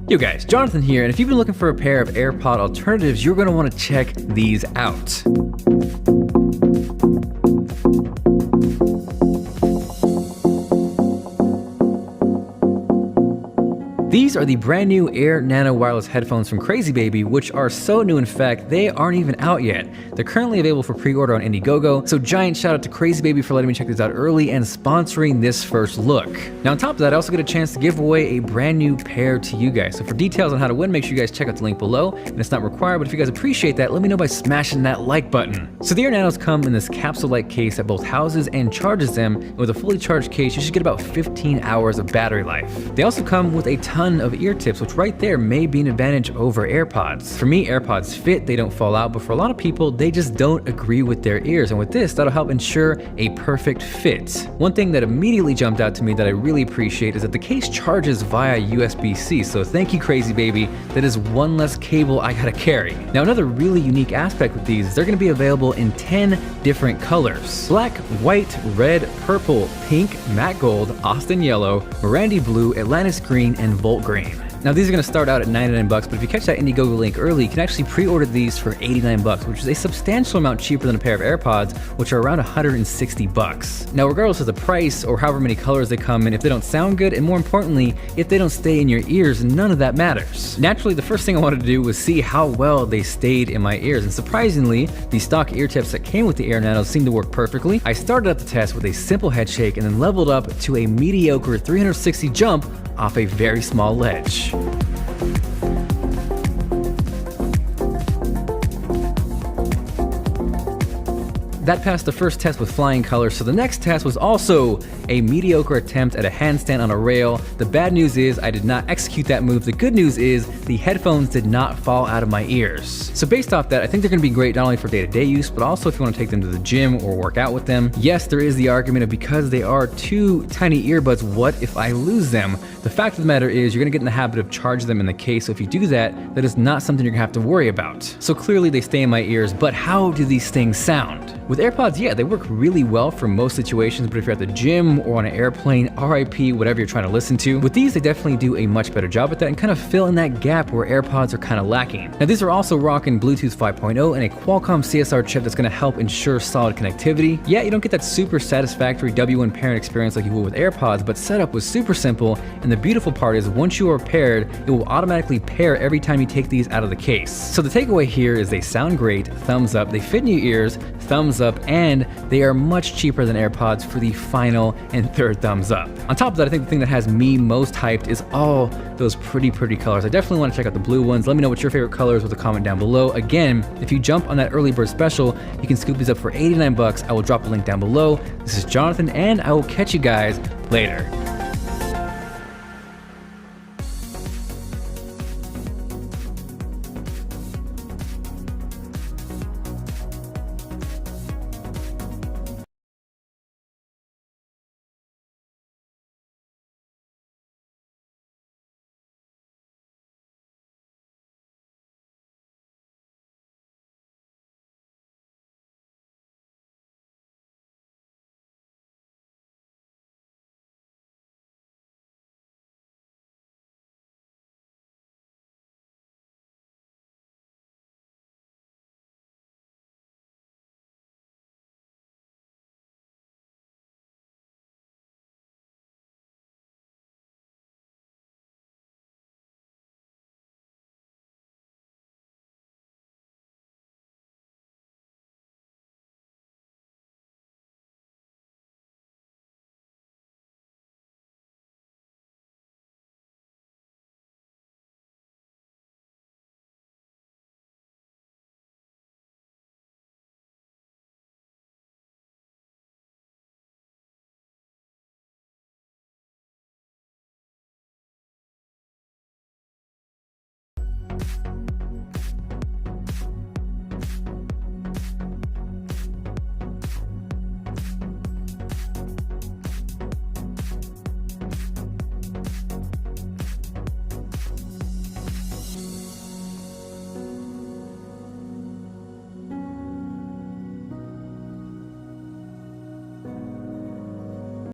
Yo guys, Jonathan here, and if you've been looking for a pair of AirPod alternatives, you're going to want to check these out. These are the brand new Air Nano wireless headphones from Crazybaby, which are so new in fact, they aren't even out yet. They're currently available for pre-order on Indiegogo, so giant shout out to Crazybaby for letting me check these out early and sponsoring this first look. Now on top of that, I also get a chance to give away a brand new pair to you guys. So for details on how to win, make sure you guys check out the link below, and it's not required, but if you guys appreciate that, let me know by smashing that like button. So the Air Nanos come in this capsule-like case that both houses and charges them, and with a fully charged case, you should get about 15 hours of battery life. They also come with a ton of ear tips, which right there may be an advantage over AirPods. For me, AirPods fit, they don't fall out, but for a lot of people, they just don't agree with their ears, and with this, that'll help ensure a perfect fit. One thing that immediately jumped out to me that I really appreciate is that the case charges via USB-C, so thank you Crazybaby, that is one less cable I gotta carry. Now another really unique aspect with these is they're gonna be available in 10 different colors: black, white, red, purple, pink, matte gold, Austin yellow, Miranda blue, Atlantis green, and Volt green. Now these are going to start out at $99, but if you catch that Indiegogo link early, you can actually pre-order these for $89, which is a substantial amount cheaper than a pair of AirPods, which are around $160. Now regardless of the price or however many colors they come in, if they don't sound good, and more importantly, if they don't stay in your ears, none of that matters. Naturally, the first thing I wanted to do was see how well they stayed in my ears, and surprisingly, the stock ear tips that came with the Air Nanos seemed to work perfectly. I started out the test with a simple head shake and then leveled up to a mediocre 360 jump off a very small ledge. That passed the first test with flying colors, so the next test was also a mediocre attempt at a handstand on a rail. The bad news is I did not execute that move. The good news is the headphones did not fall out of my ears. So based off that, I think they're gonna be great not only for day-to-day use, but also if you wanna take them to the gym or work out with them. Yes, there is the argument of because they are two tiny earbuds, what if I lose them? The fact of the matter is you're gonna get in the habit of charging them in the case, so if you do that, that is not something you're gonna have to worry about. So clearly they stay in my ears, but how do these things sound? With AirPods, yeah, they work really well for most situations, but if you're at the gym or on an airplane, RIP, whatever you're trying to listen to, with these, they definitely do a much better job at that and kind of fill in that gap where AirPods are kind of lacking. Now, these are also rocking Bluetooth 5.0 and a Qualcomm CSR chip that's gonna help ensure solid connectivity. Yeah, you don't get that super satisfactory W1 pairing experience like you will with AirPods, but setup was super simple, and the beautiful part is once you are paired, it will automatically pair every time you take these out of the case. So the takeaway here is they sound great, thumbs up, they fit in your ears, thumbs up, and they are much cheaper than AirPods for the final and third thumbs up. On top of that, I think the thing that has me most hyped is all those pretty colors. I definitely want to check out the blue ones. Let me know what your favorite color is with a comment down below. Again, if you jump on that early bird special, you can scoop these up for $89. I will drop a link down below. This is Jonathan, and I will catch you guys later.